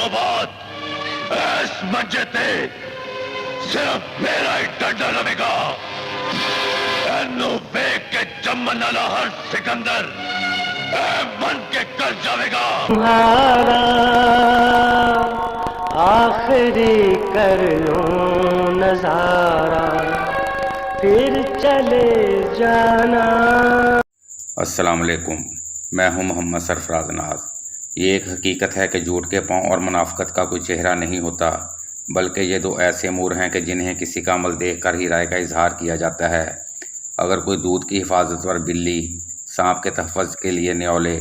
تو بعد اس منچے تے صرف میرا ہی ڈنڈا لگے گا. اینو ویک کے جمن والا ہر سکندر اے من کے کر جاوے گا. تمہارا آخری کر لوں نظارہ پھر چلے جانا. السلام علیکم، میں ہوں محمد سرفراز ناز. یہ ایک حقیقت ہے کہ جھوٹ کے پاؤں اور منافقت کا کوئی چہرہ نہیں ہوتا، بلکہ یہ دو ایسے امور ہیں کہ جنہیں کسی کا عمل دیکھ کر ہی رائے کا اظہار کیا جاتا ہے. اگر کوئی دودھ کی حفاظت پر بلی، سانپ کے تحفظ کے لیے نیولے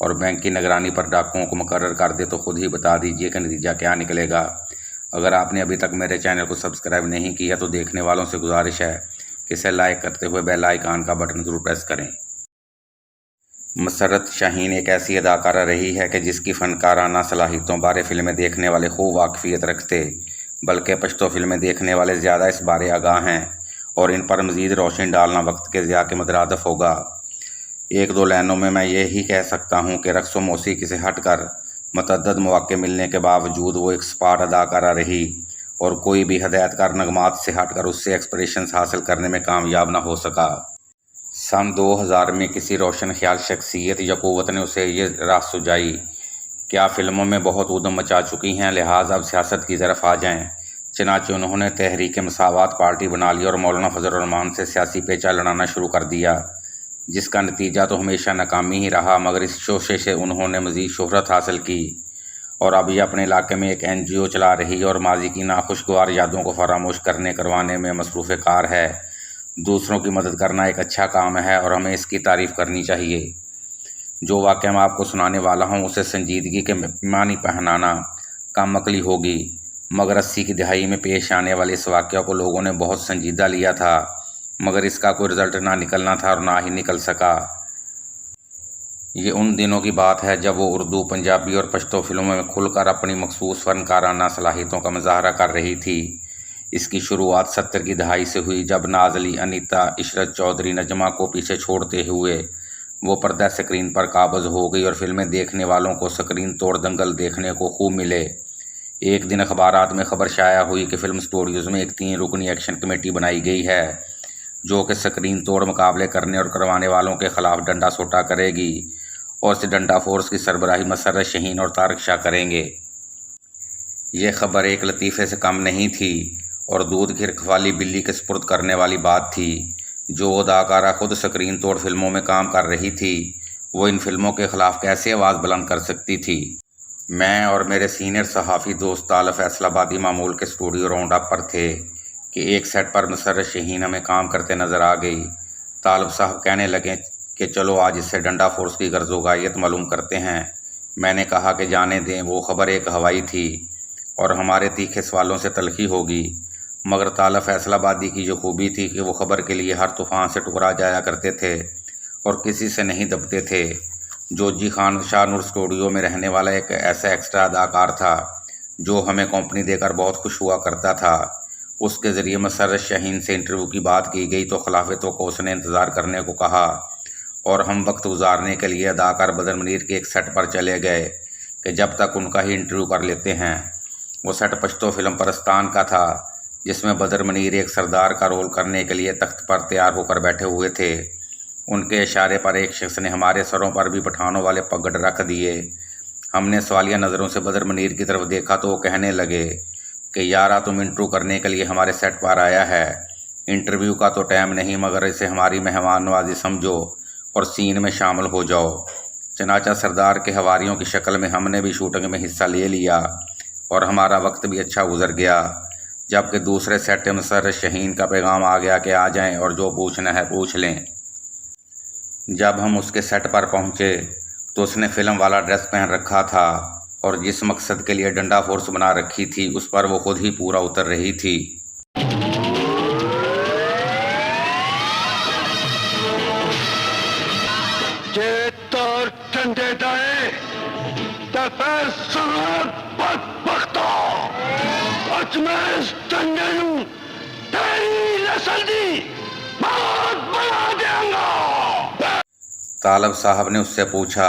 اور بینک کی نگرانی پر ڈاکوؤں کو مقرر کر دے تو خود ہی بتا دیجئے کہ نتیجہ کیا نکلے گا. اگر آپ نے ابھی تک میرے چینل کو سبسکرائب نہیں کیا تو دیکھنے والوں سے گزارش ہے کہ اسے لائک کرتے ہوئے بیل آئیکن کا بٹن ضرور پریس کریں. مسرت شاہین ایک ایسی اداکارہ رہی ہے کہ جس کی فنکارانہ صلاحیتوں بارے فلمیں دیکھنے والے خوب واقفیت رکھتے، بلکہ پشتو فلمیں دیکھنے والے زیادہ اس بارے آگاہ ہیں اور ان پر مزید روشنی ڈالنا وقت کے ضیاع کے مترادف ہوگا. ایک دو لائنوں میں یہی کہہ سکتا ہوں کہ رقص و موسیقی سے ہٹ کر متعدد مواقع ملنے کے باوجود وہ ایک سپاٹ اداکارہ رہی اور کوئی بھی ہدایت کار نغمات سے ہٹ کر اس سے ایکسپریشنز حاصل کرنے میں کامیاب نہ ہو سکا. سن 2000 میں کسی روشن خیال شخصیت یا قوت نے اسے یہ راہ سجائی کہ آپ فلموں میں بہت ادھم مچا چکی ہیں، لہٰذا اب سیاست کی طرف آ جائیں. چنانچہ انہوں نے تحریک مساوات پارٹی بنا لی اور مولانا فضل الرحمان سے سیاسی پیچا لڑانا شروع کر دیا، جس کا نتیجہ تو ہمیشہ ناکامی ہی رہا، مگر اس شوشے سے انہوں نے مزید شہرت حاصل کی اور اب یہ اپنے علاقے میں ایک NGO چلا رہی اور ماضی کی ناخوشگوار یادوں کو فراموش کروانے میں مصروف کار ہے. دوسروں کی مدد کرنا ایک اچھا کام ہے اور ہمیں اس کی تعریف کرنی چاہیے. جو واقعہ میں آپ کو سنانے والا ہوں اسے سنجیدگی کے معنی پہنانا کم عقلی ہوگی، مگر 80 کی دہائی میں پیش آنے والے اس واقعہ کو لوگوں نے بہت سنجیدہ لیا تھا، مگر اس کا کوئی رزلٹ نہ نکلنا تھا اور نہ ہی نکل سکا. یہ ان دنوں کی بات ہے جب وہ اردو، پنجابی اور پشتو فلموں میں کھل کر اپنی مخصوص فنکارانہ صلاحیتوں کا مظاہرہ کر رہی تھی. اس کی شروعات 70 کی دہائی سے ہوئی جب ناز علی، انیتا، عشرت چودھری، نجمہ کو پیچھے چھوڑتے ہوئے وہ پردہ اسکرین پر قابض ہو گئی اور فلمیں دیکھنے والوں کو اسکرین توڑ دنگل دیکھنے کو خوب ملے. ایک دن اخبارات میں خبر شائع ہوئی کہ فلم اسٹوڈیوز میں ایک 3 رکنی ایکشن کمیٹی بنائی گئی ہے جو کہ اسکرین توڑ مقابلے کرنے اور کروانے والوں کے خلاف ڈنڈا سوٹا کرے گی اور اس ڈنڈا فورس کی سربراہی مسرت شاہین اور طارق شاہ کریں گے. یہ خبر ایک لطیفے سے کم نہیں تھی اور دودھ کی رکھوالی بلی کے سپرد کرنے والی بات تھی. جو اداکارہ خود اسکرین توڑ فلموں میں کام کر رہی تھی وہ ان فلموں کے خلاف کیسے آواز بلند کر سکتی تھی؟ میں اور میرے سینئر صحافی دوست طالب فیصل آبادی معمول کے اسٹوڈیو راؤنڈ اپ پر تھے کہ ایک سیٹ پر مسرت شاہین ہمیں کام کرتے نظر آ گئی. طالب صاحب کہنے لگے کہ چلو آج اس سے ڈنڈا فورس کی غرض و غایت معلوم کرتے ہیں. میں نے کہا کہ جانے دیں، وہ خبر ایک ہوائی تھی اور ہمارے تیکھے سوالوں سے تلخی ہوگی، مگر طالب فیصل آبادی کی جو خوبی تھی کہ وہ خبر کے لیے ہر طوفان سے ٹکرا جایا کرتے تھے اور کسی سے نہیں دبتے تھے. جوجی خان شاہ نور اسٹوڈیو میں رہنے والا ایک ایسا ایکسٹرا اداکار تھا جو ہمیں کمپنی دے کر بہت خوش ہوا کرتا تھا. اس کے ذریعے مسرت شاہین سے انٹرویو کی بات کی گئی تو خلاف توقع اس نے انتظار کرنے کو کہا اور ہم وقت گزارنے کے لیے اداکار بدر منیر کے ایک سیٹ پر چلے گئے کہ جب تک ان کا ہی انٹرویو کر لیتے ہیں. وہ سیٹ پشتو فلم پرستان کا تھا جس میں بدر منیر ایک سردار کا رول کرنے کے لیے تخت پر تیار ہو کر بیٹھے ہوئے تھے. ان کے اشارے پر ایک شخص نے ہمارے سروں پر بھی پٹھانوں والے پگڑ رکھ دیے. ہم نے سوالیہ نظروں سے بدر منیر کی طرف دیکھا تو وہ کہنے لگے کہ یارا تم انٹرویو کرنے کے لیے ہمارے سیٹ پر آیا ہے، انٹرویو کا تو ٹائم نہیں، مگر اسے ہماری مہمان نوازی سمجھو اور سین میں شامل ہو جاؤ. چنانچہ سردار کے حواریوں کی شکل میں ہم نے بھی شوٹنگ میں حصہ لے لیا اور ہمارا وقت بھی اچھا گزر گیا. جبکہ دوسرے سیٹ مسرت شاہین کا پیغام آ گیا کہ آ جائیں اور جو پوچھنا ہے پوچھ لیں. جب ہم اس کے سیٹ پر پہنچے تو اس نے فلم والا ڈریس پہن رکھا تھا اور جس مقصد کے لیے ڈنڈا فورس بنا رکھی تھی اس پر وہ خود ہی پورا اتر رہی تھی. ڈنڈے دائے تو پھر سنت بدبختو اچ میں اس ڈنڈے نوں تیری نسل دی موت بنا دیں گا. طالب صاحب نے اس سے پوچھا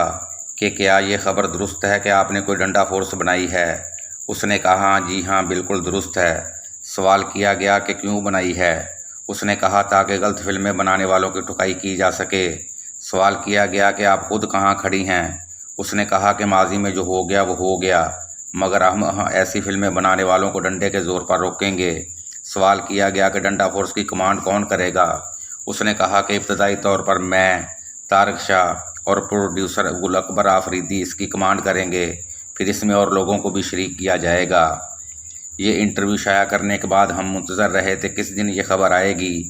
کہ کیا یہ خبر درست ہے کہ آپ نے کوئی ڈنڈا فورس بنائی ہے؟ اس نے کہا جی ہاں بالکل درست ہے۔ سوال کیا گیا کہ کیوں بنائی ہے؟ اس نے کہا تاکہ غلط فلمیں بنانے والوں کی ٹھکائی کی جا سکے۔ سوال کیا گیا کہ آپ خود کہاں کھڑی ہیں؟ اس نے کہا کہ ماضی میں جو ہو گیا وہ ہو گیا، مگر ہم ایسی فلمیں بنانے والوں کو ڈنڈے کے زور پر روکیں گے۔ سوال کیا گیا کہ ڈنڈا فورس کی کمانڈ کون کرے گا؟ اس نے کہا کہ ابتدائی طور پر میں، طارق شاہ اور پروڈیوسر گل اکبر آفریدی اس کی کمانڈ کریں گے، پھر اس میں اور لوگوں کو بھی شریک کیا جائے گا۔ یہ انٹرویو شائع کرنے کے بعد ہم منتظر رہے تھے کس دن یہ خبر آئے گی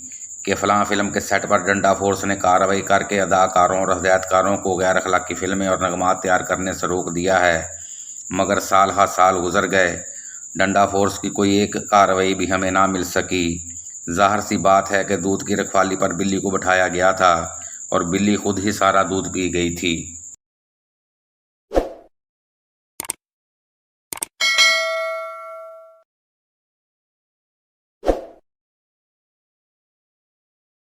کہ فلاں فلم کے سیٹ پر ڈنڈا فورس نے کارروائی کر کے اداکاروں اور ہدایتکاروں کو غیر اخلاقی فلمیں اور نغمات تیار کرنے سے روک دیا ہے، مگر سال ہا سال گزر گئے، ڈنڈا فورس کی کوئی ایک کارروائی بھی ہمیں نہ مل سکی۔ ظاہر سی بات ہے کہ دودھ کی رکھوالی پر بلی کو بٹھایا گیا تھا اور بلی خود ہی سارا دودھ پی گئی تھی۔